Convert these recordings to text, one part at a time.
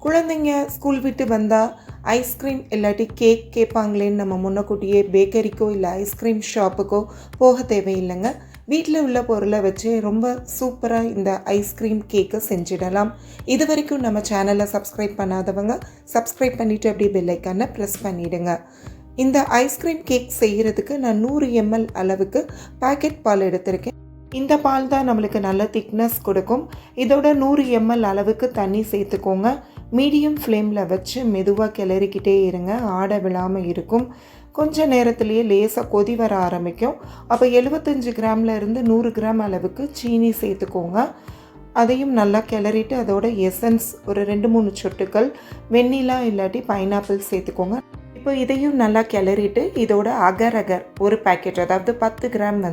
குழந்தைங்க ஸ்கூல் விட்டு வந்தால் ஐஸ்கிரீம் இல்லாட்டி கேக் கேட்பாங்களேன்னு நம்ம முன்னக்கூட்டியே பேக்கரிக்கோ இல்லை ஐஸ்கிரீம் ஷாப்புக்கோ போக தேவையில்லைங்க. வீட்டில் உள்ள பொருளை வச்சு ரொம்ப சூப்பராக இந்த ஐஸ்கிரீம் கேக்கை செஞ்சிடலாம். இது வரைக்கும் நம்ம சேனலை சப்ஸ்கிரைப் பண்ணாதவங்க சப்ஸ்கிரைப் பண்ணிவிட்டு அப்படியே பெல் ஐக்கானை ப்ரெஸ் பண்ணிவிடுங்க. இந்த ஐஸ்கிரீம் கேக் செய்கிறதுக்கு நான் 100 ml அளவுக்கு பாக்கெட் பால் எடுத்திருக்கேன். இந்த பால் தான் நம்மளுக்கு நல்ல திக்னஸ் கொடுக்கும். இதோட 100 ml அளவுக்கு தண்ணி சேர்த்துக்கோங்க. மீடியம் ஃப்ளேமில் வச்சு மெதுவாக கிளறிக்கிட்டே இருங்க, ஆட விழாமல் இருக்கும். கொஞ்சம் நேரத்துலேயே லேசாக கொதி வர ஆரம்பிக்கும். அப்போ 75 கிராம்லேருந்து 100 கிராம் அளவுக்கு சீனி சேர்த்துக்கோங்க. அதையும் நல்லா கிளறிட்டு அதோட எசன்ஸ் ஒரு 2-3 சொட்டுக்கள், வெண்ணிலா இல்லாட்டி பைனாப்பிள் சேர்த்துக்கோங்க. இப்போ இதையும் நல்லா கிளறிட்டு இதோட அகர் ஒரு பேக்கெட், அதாவது 10 கிராம்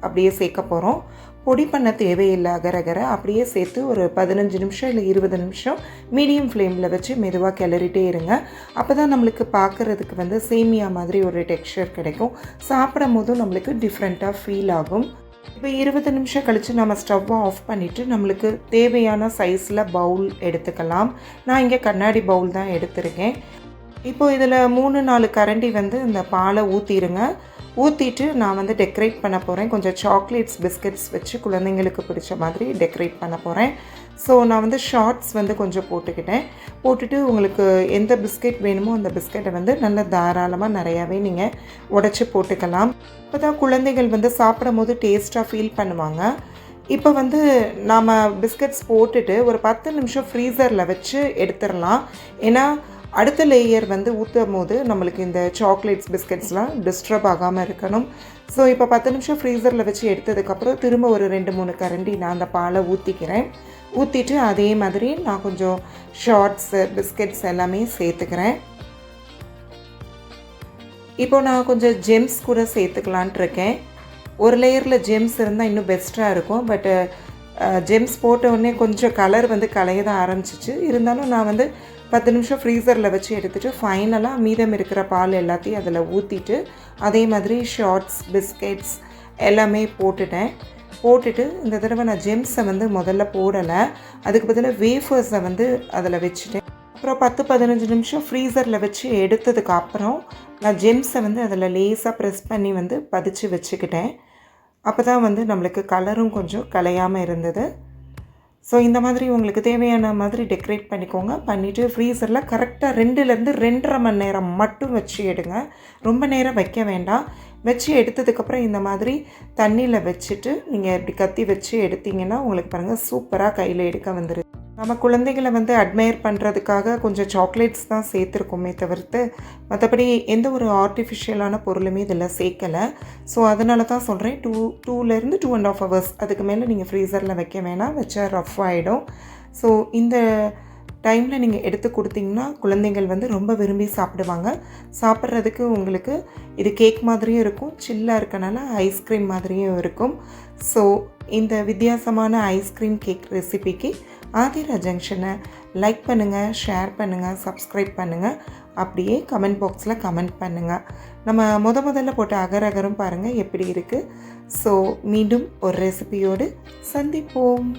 அப்படியே சேர்க்க போகிறோம். பொடி பண்ண தேவையில்லை. அகரை அப்படியே சேர்த்து ஒரு 15 நிமிஷம் இல்லை 20 நிமிஷம் மீடியம் ஃப்ளேமில் வச்சு மெதுவாக கிளறிட்டே இருங்க. அப்போ தான் நம்மளுக்கு பார்க்குறதுக்கு சேமியா மாதிரி ஒரு டெக்ஸ்சர் கிடைக்கும். சாப்பிடும் போதும் நம்மளுக்கு டிஃப்ரெண்ட்டாக ஃபீல் ஆகும். இப்போ 20 நிமிஷம் கழித்து நம்ம ஸ்டவ்வை ஆஃப் பண்ணிவிட்டு நம்மளுக்கு தேவையான சைஸில் பவுல் எடுத்துக்கலாம். நான் இங்கே கண்ணாடி பவுல் தான் எடுத்திருக்கேன். இப்போது இதில் 3-4 கரண்டி இந்த பாலை ஊற்றிடுங்க. ஊற்றிட்டு நான் டெக்கரேட் பண்ண போகிறேன். கொஞ்சம் சாக்லேட்ஸ் பிஸ்கட்ஸ் வச்சு குழந்தைங்களுக்கு பிடிச்ச மாதிரி டெக்கரேட் பண்ண போகிறேன். ஸோ நான் ஷார்ட்ஸ் கொஞ்சம் போட்டுட்டு உங்களுக்கு எந்த பிஸ்கெட் வேணுமோ அந்த பிஸ்கெட்டை நல்லா தாராளமாக நிறையாவே நீங்கள் உடச்சி போட்டுக்கலாம். இப்போ தான் குழந்தைகள் சாப்பிடும் போது டேஸ்ட்டாக ஃபீல் பண்ணுவாங்க. இப்போ நாம் பிஸ்கட்ஸ் போட்டுட்டு ஒரு 10 நிமிஷம் ஃப்ரீசரில் வச்சு எடுத்துடலாம். ஏன்னா அடுத்த லேயர் ஊற்றும் போது நம்மளுக்கு இந்த சாக்லேட்ஸ் பிஸ்கட்ஸ்லாம் டிஸ்டர்ப் ஆகாமல் இருக்கணும். ஸோ இப்போ 10 நிமிஷம் ஃப்ரீசரில் வச்சு எடுத்ததுக்கப்புறம் திரும்ப ஒரு 2-3 கரண்டி நான் அந்த பாலை ஊற்றிக்கிறேன். ஊற்றிட்டு அதே மாதிரி நான் கொஞ்சம் ஷார்ட்ஸு பிஸ்கட்ஸ் எல்லாமே சேர்த்துக்கிறேன். இப்போ நான் கொஞ்சம் ஜெம்ஸ் கூட சேர்த்துக்கலான்ட்டு இருக்கேன். ஒரு லேயரில் ஜெம்ஸ் இருந்தால் இன்னும் பெஸ்ட்டாக இருக்கும். பட்டு ஜெம்ஸ் போட்ட உடனே கொஞ்சம் கலர் கலைய தான் ஆரம்பிச்சிச்சு. இருந்தாலும் நான் 10 நிமிஷம் ஃப்ரீசரில் வச்சு எடுத்துகிட்டு ஃபைனலாக மீதம் இருக்கிற பால் எல்லாத்தையும் அதில் ஊற்றிட்டு அதே மாதிரி ஷார்ட்ஸ் பிஸ்கெட்ஸ் எல்லாமே போட்டுட்டு இந்த தடவை நான் ஜெம்ஸை முதல்ல போடலை. அதுக்கு பதிலாக வேஃபர்ஸை அதில் வச்சுட்டேன். அப்புறம் 10-15 நிமிஷம் ஃப்ரீசரில் வச்சு எடுத்ததுக்கு அப்புறம் நான் ஜெம்ஸை அதில் லேஸாக ப்ரெஸ் பண்ணி பதிச்சு வச்சுக்கிட்டேன். அப்போ தான் நம்மளுக்கு கலரும் கொஞ்சம் கலையாமல் இருந்தது. ஸோ இந்த மாதிரி உங்களுக்கு தேவையான மாதிரி டெக்கரேட் பண்ணிக்கோங்க. பண்ணிவிட்டு ஃப்ரீசரில் கரெக்டாக 2லேருந்து 2.5 மணி நேரம் மட்டும் வச்சு எடுங்க. ரொம்ப நேரம் வைக்க வேண்டாம். வச்சு எடுத்ததுக்கப்புறம் இந்த மாதிரி தண்ணியில் வச்சுட்டு நீங்கள் இப்படி கத்தி வச்சு எடுத்திங்கன்னா உங்களுக்கு பாருங்கள் சூப்பராக கையில் எடுக்க வந்துடுது. நம்ம குழந்தைகளை அட்மையர் பண்ணுறதுக்காக கொஞ்சம் சாக்லேட்ஸ் தான் சேர்த்துருக்கோமே தவிர்த்து மற்றபடி எந்த ஒரு ஆர்டிஃபிஷியலான பொருளுமே இதில் சேர்க்கலை. ஸோ அதனால தான் சொல்கிறேன் 2லேருந்து 2.5 hours அதுக்கு மேலே நீங்கள் ஃப்ரீசரில் வைக்க வேணாம், வச்சா ரஃப் ஆகிடும். ஸோ இந்த டைமில் நீங்கள் எடுத்து கொடுத்தீங்கன்னா குழந்தைகள் ரொம்ப விரும்பி சாப்பிடுவாங்க. சாப்பிட்றதுக்கு உங்களுக்கு இது கேக் மாதிரியும் இருக்கும், சில்லாக இருக்கனால ஐஸ்கிரீம் மாதிரியும் இருக்கும். ஸோ இந்த வித்தியாசமான ஐஸ்கிரீம் கேக் ரெசிபிக்கு ஆதிரா ஜங்ஷனை லைக் பண்ணுங்கள், ஷேர் பண்ணுங்கள், சப்ஸ்கிரைப் பண்ணுங்கள். அப்படியே கமெண்ட் பாக்ஸில் கமெண்ட் பண்ணுங்கள். நம்ம முதல்ல போட்ட அகரும் பாருங்கள் எப்படி இருக்குது. ஸோ மீண்டும் ஒரு ரெசிபியோடு சந்திப்போம்.